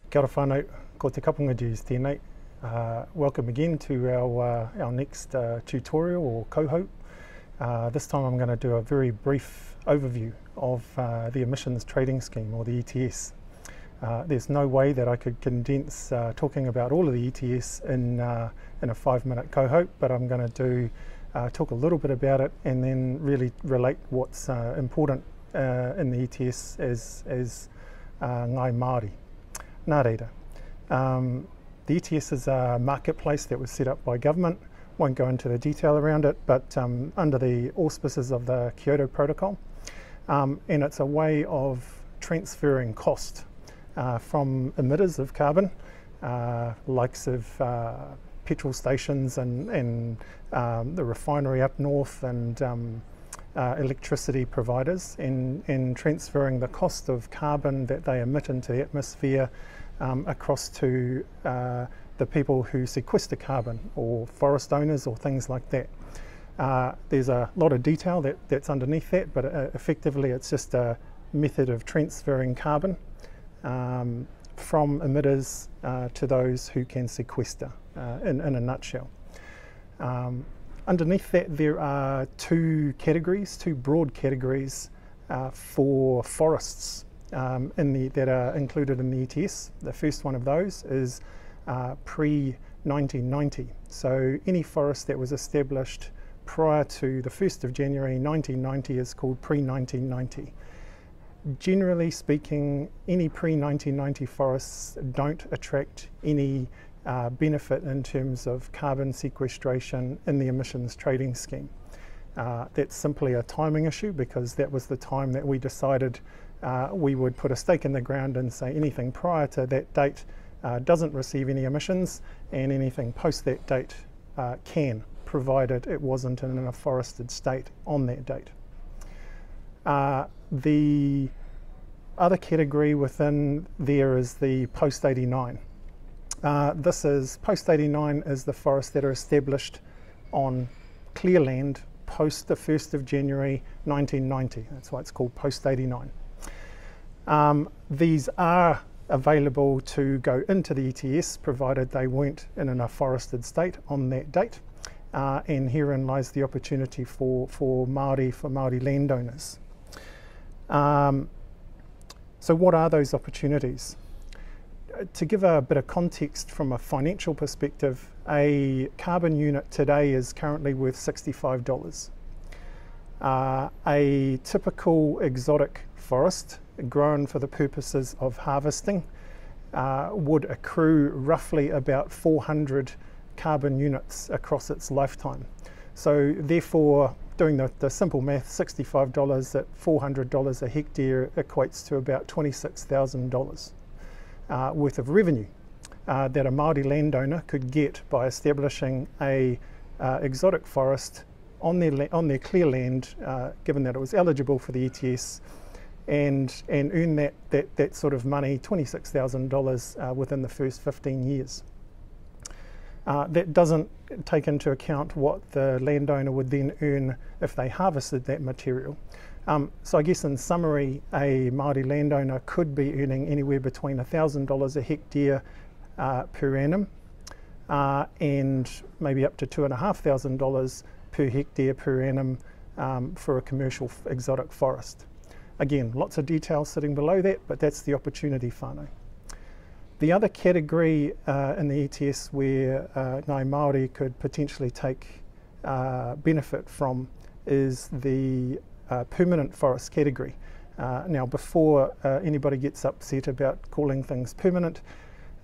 Kia ora whānau, ko te kapunga Jews tēnei. Welcome again to our next tutorial or coho. This time I'm going to do a very brief overview of the emissions trading scheme, or the ETS. There's no way that I could condense talking about all of the ETS in a 5-minute coho, but I'm going to talk a little bit about it and then really relate what's important in the ETS as ngai Māori. Nā reira. The ETS is a marketplace that was set up by government. Won't go into the detail around it, but under the auspices of the Kyoto Protocol. And it's a way of transferring cost from emitters of carbon, likes of petrol stations and the refinery up north and electricity providers, in transferring the cost of carbon that they emit into the atmosphere across to the people who sequester carbon, or forest owners, or things like that. There's a lot of detail that's underneath that, but effectively it's just a method of transferring carbon from emitters to those who can sequester, in a nutshell. Underneath that there are two broad categories for forests that are included in the ETS. The first one of those is pre-1990. So any forest that was established prior to the 1st of January 1990 is called pre-1990. Generally speaking, any pre-1990 forests don't attract any benefit in terms of carbon sequestration in the emissions trading scheme. That's simply a timing issue, because that was the time that we decided we would put a stake in the ground and say anything prior to that date doesn't receive any emissions, and anything post that date can, provided it wasn't in a forested state on that date. The other category within there is the post-89. Post-89 is the forests that are established on clear land post the 1st of January 1990. That's why it's called post-89. These are available to go into the ETS, provided they weren't in a forested state on that date. And herein lies the opportunity for Māori landowners. So what are those opportunities? To give a bit of context from a financial perspective, a carbon unit today is currently worth $65. A typical exotic forest grown for the purposes of harvesting would accrue roughly about 400 carbon units across its lifetime. So therefore, doing the simple math, $65 at $400 a hectare equates to about $26,000 worth of revenue that a Māori landowner could get by establishing a exotic forest on their clear land, given that it was eligible for the ETS, and earn that sort of money, $26,000 within the first 15 years. That doesn't take into account what the landowner would then earn if they harvested that material. So I guess in summary, a Māori landowner could be earning anywhere between $1,000 a hectare per annum and maybe up to $2,500 per hectare per annum for a commercial exotic forest. Again, lots of detail sitting below that, but that's the opportunity whānau. The other category in the ETS where ngai Māori could potentially take benefit from is the permanent forest category. Now, before anybody gets upset about calling things permanent,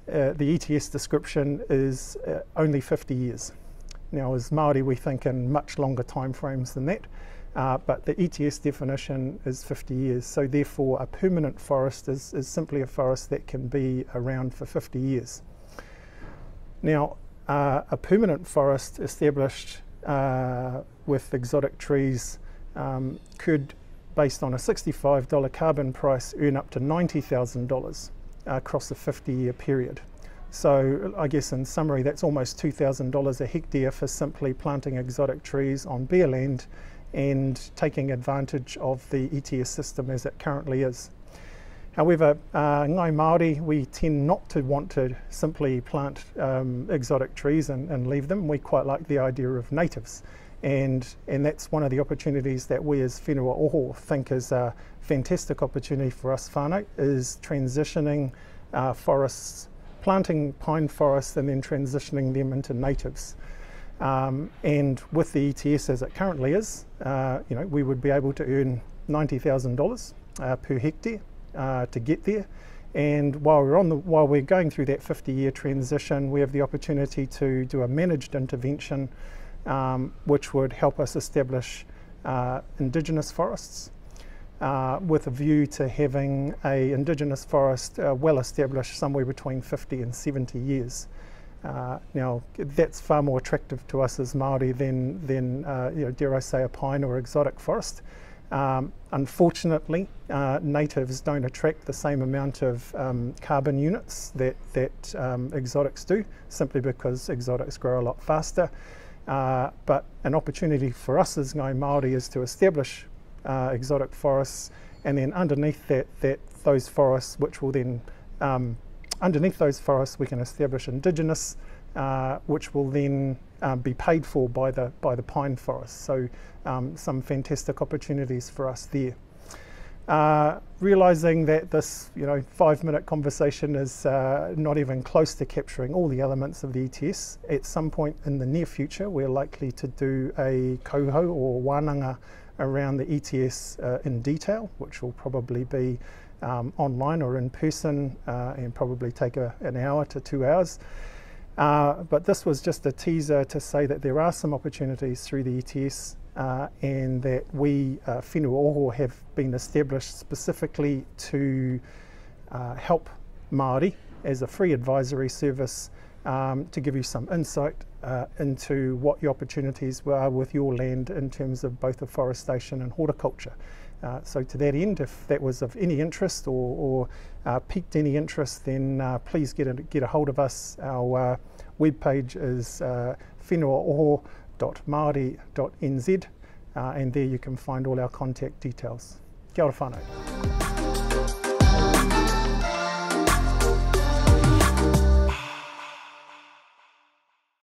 the ETS description is only 50 years. Now, as Māori, we think in much longer time frames than that, but the ETS definition is 50 years. So therefore, a permanent forest is simply a forest that can be around for 50 years. Now, a permanent forest established with exotic trees could, based on a $65 carbon price, earn up to $90,000 across a 50-year period. So I guess in summary, that's almost $2,000 a hectare for simply planting exotic trees on bare land and taking advantage of the ETS system as it currently is. However, ngai Māori, we tend not to want to simply plant exotic trees and leave them. We quite like the idea of natives. And that's one of the opportunities that we as Whenua Oho think is a fantastic opportunity for us whānau, is transitioning forests, planting pine forests and then transitioning them into natives. And with the ETS as it currently is, we would be able to earn $90,000 per hectare to get there. And while we're going through that 50-year transition, we have the opportunity to do a managed intervention which would help us establish indigenous forests with a view to having an indigenous forest well established somewhere between 50 and 70 years. Now that's far more attractive to us as Māori than dare I say, a pine or exotic forest. Unfortunately, natives don't attract the same amount of carbon units that exotics do, simply because exotics grow a lot faster. But an opportunity for us as ngai Māori is to establish exotic forests, and then underneath those forests, which will then underneath those forests we can establish indigenous, which will then be paid for by the pine forest. So some fantastic opportunities for us there. Realising that this 5-minute conversation is not even close to capturing all the elements of the ETS, at some point in the near future we're likely to do a koho or wānanga around the ETS in detail, which will probably be online or in person and probably take an hour to 2 hours. But this was just a teaser to say that there are some opportunities through the ETS and that we, Whenua Oho, have been established specifically to help Māori as a free advisory service to give you some insight into what your opportunities are with your land in terms of both afforestation and horticulture. So to that end, if that was of any interest or piqued any interest, then please get a hold of us. Our webpage is whenuaoho.maori.nz, and there you can find all our contact details. Kia ora whānau.